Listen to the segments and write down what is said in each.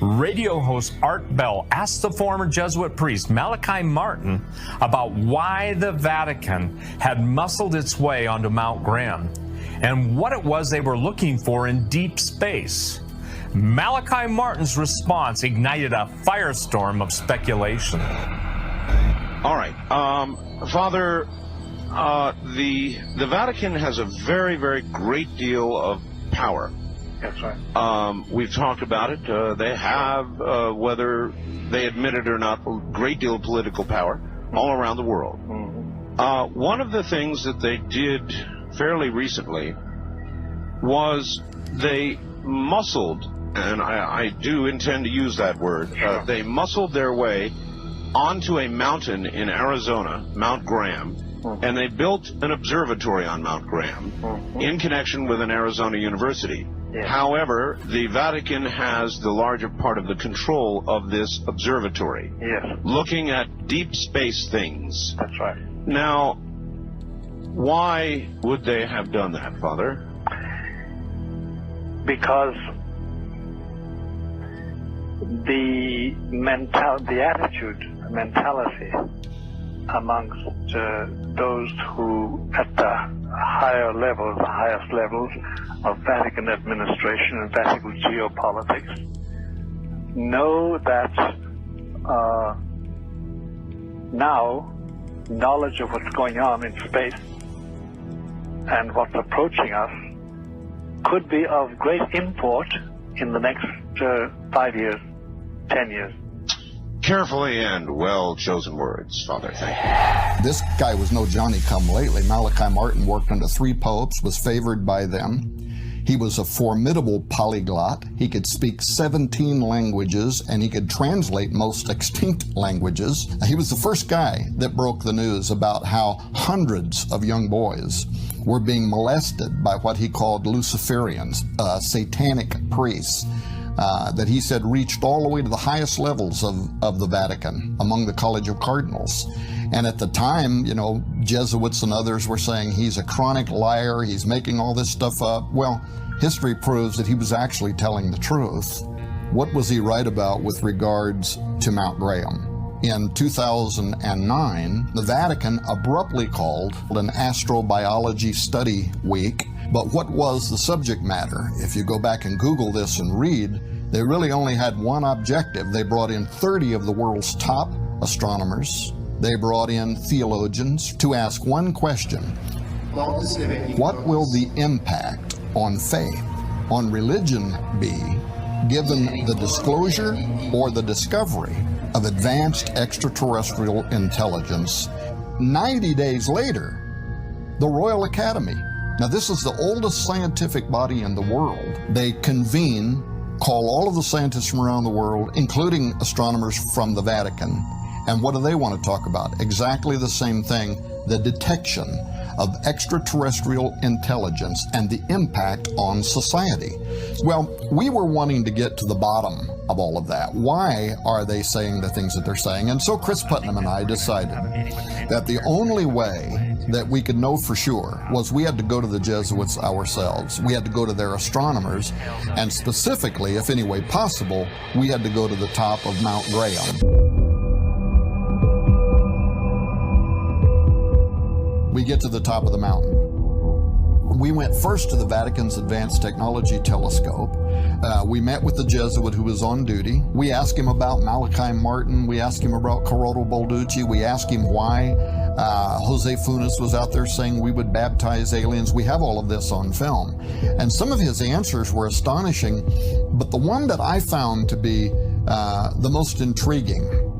radio host Art Bell asked the former Jesuit priest Malachi Martin about why the Vatican had muscled its way onto Mount Graham and what it was they were looking for in deep space. Malachi Martin's response ignited a firestorm of speculation. All right, Father, the Vatican has a very, very great deal of power. That's right. We've talked about it. They have, whether they admit it or not, a great deal of political power all around the world. Mm-hmm. One of the things that they did fairly recently was they muscled, and I do intend to use that word, they muscled their way onto a mountain in Arizona, Mount Graham, and they built an observatory on Mount Graham in connection with an Arizona university. Yes. However, the Vatican has the larger part of the control of this observatory, Yes. looking at deep space things. That's right. Now, why would they have done that, Father? Because the mentality amongst those who at the higher levels, the highest levels of Vatican administration and Vatican geopolitics know that now knowledge of what's going on in space and what's approaching us could be of great import in the next 5 years, 10 years. Carefully and well-chosen words, Father. Thank you. This guy was no Johnny-come-lately. Malachi Martin worked under 3 popes, was favored by them. He was a formidable polyglot. He could speak 17 languages, and he could translate most extinct languages. He was the first guy that broke the news about how hundreds of young boys were being molested by what he called Luciferians, satanic priests. That he said reached all the way to the highest levels of the Vatican among the College of Cardinals. And at the time, you know, Jesuits and others were saying he's a chronic liar, he's making all this stuff up. Well, history proves that he was actually telling the truth. What was he right about with regards to Mount Graham? In 2009, the Vatican abruptly called an astrobiology study week. But what was the subject matter? If you go back and Google this and read, they really only had one objective. They brought in 30 of the world's top astronomers. They brought in theologians to ask one question. What will the impact on faith, on religion be, given the disclosure or the discovery of advanced extraterrestrial intelligence? 90 days later, the Royal Academy. Now, this is the oldest scientific body in the world. They convene, call all of the scientists from around the world, including astronomers from the Vatican. And what do they want to talk about? Exactly the same thing, the detection of extraterrestrial intelligence and the impact on society. Well, we were wanting to get to the bottom of all of that. Why are they saying the things that they're saying? And so Chris Putnam and I decided that the only way that we could know for sure was we had to go to the Jesuits ourselves. We had to go to their astronomers, and specifically, if any way possible, we had to go to the top of Mount Graham. We get to the top of the mountain. We went first to the Vatican's Advanced Technology Telescope. We met with the Jesuit who was on duty. We asked him about Malachi Martin. We asked him about Corrado Balducci. We asked him why Jose Funes was out there saying we would baptize aliens. We have all of this on film. And some of his answers were astonishing, but the one that I found to be the most intriguing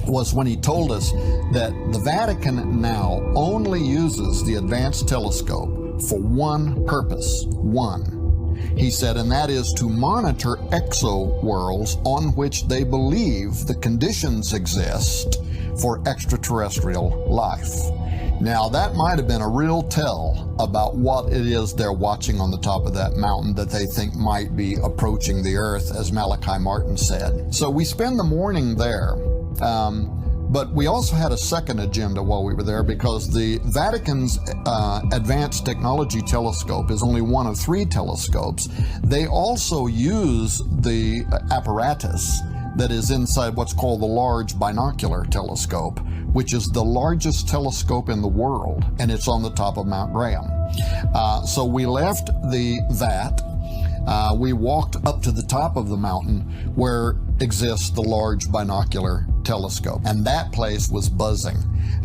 was when he told us that the Vatican now only uses the Advanced Telescope for one purpose, he said, and that is to monitor exo-worlds on which they believe the conditions exist for extraterrestrial life. Now, that might have been a real tell about what it is they're watching on the top of that mountain that they think might be approaching the Earth, as Malachi Martin said. So we spend the morning there. But we also had a second agenda while we were there, because the Vatican's Advanced Technology Telescope is only one of 3 telescopes. They also use the apparatus that is inside what's called the Large Binocular Telescope, which is the largest telescope in the world, and it's on the top of Mount Graham. So we left the VAT. We walked up to the top of the mountain where exists the Large Binocular Telescope, and that place was buzzing.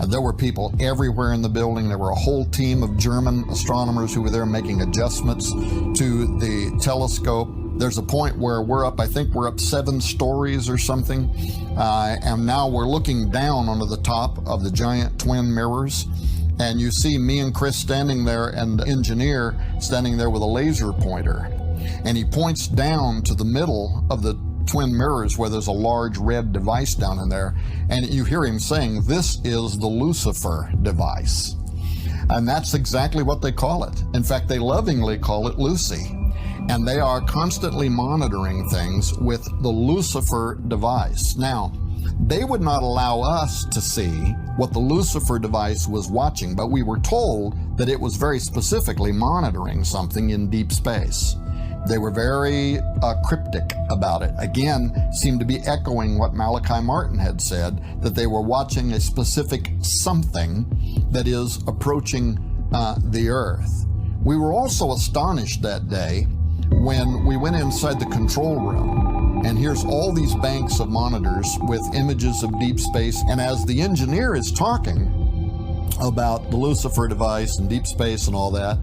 There were people everywhere in the building. There were a whole team of German astronomers who were there making adjustments to the telescope. There's a point where I think we're up 7 stories or something, and now we're looking down onto the top of the giant twin mirrors, and you see me and Chris standing there, and the engineer standing there with a laser pointer, and he points down to the middle of the twin mirrors where there's a large red device down in there, and you hear him saying, "This is the Lucifer device." And that's exactly what they call it. In fact, they lovingly call it Lucy. And they are constantly monitoring things with the Lucifer device. Now, they would not allow us to see what the Lucifer device was watching, but we were told that it was very specifically monitoring something in deep space. They were very cryptic about it. Again, seemed to be echoing what Malachi Martin had said, that they were watching a specific something that is approaching the Earth. We were also astonished that day when we went inside the control room, and here's all these banks of monitors with images of deep space, and as the engineer is talking about the Lucifer device and deep space and all that,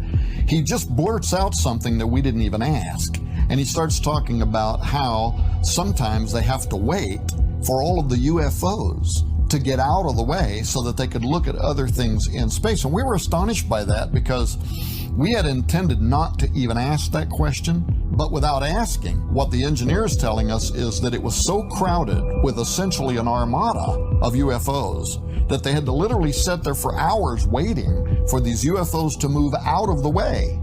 he just blurts out something that we didn't even ask. And he starts talking about how sometimes they have to wait for all of the UFOs to get out of the way so that they could look at other things in space. And we were astonished by that, because we had intended not to even ask that question, but without asking, what the engineer is telling us is that it was so crowded with essentially an armada of UFOs that they had to literally sit there for hours waiting for these UFOs to move out of the way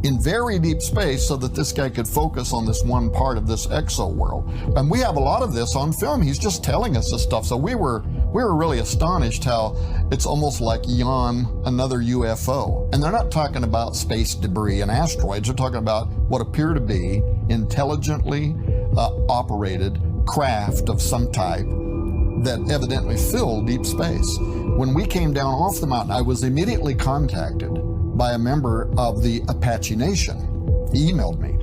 in very deep space so that this guy could focus on this one part of this exo world. And we have a lot of this on film. He's just telling us this stuff. So we were really astonished how it's almost like another UFO. And they're not talking about space debris and asteroids. They're talking about what appear to be intelligently operated craft of some type that evidently filled deep space. When we came down off the mountain, I was immediately contacted by a member of the Apache Nation. He emailed me,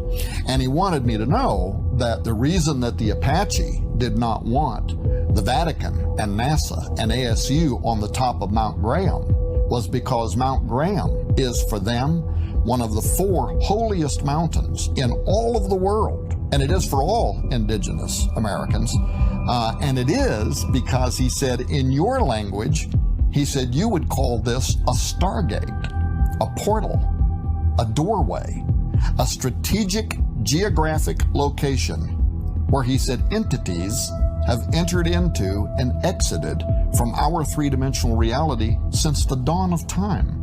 and he wanted me to know that the reason that the Apache did not want the Vatican and NASA and ASU on the top of Mount Graham was because Mount Graham is, for them, one of the 4 holiest mountains in all of the world. And it is for all indigenous Americans. And it is because, he said, in your language, he said, you would call this a stargate, a portal, a doorway, a strategic geographic location where, he said, entities have entered into and exited from our 3-dimensional reality since the dawn of time.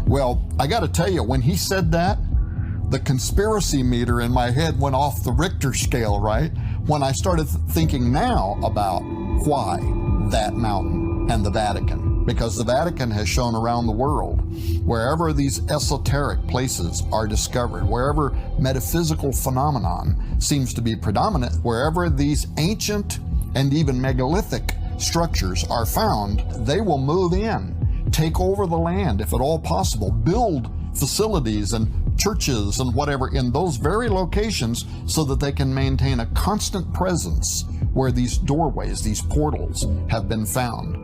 Well, I got to tell you, when he said that, the conspiracy meter in my head went off the Richter scale, right? When I started thinking now about why that mountain and the Vatican. Because the Vatican has shown around the world, wherever these esoteric places are discovered, wherever metaphysical phenomenon seems to be predominant, wherever these ancient and even megalithic structures are found, they will move in, take over the land if at all possible, build facilities and churches and whatever in those very locations so that they can maintain a constant presence where these doorways, these portals have been found.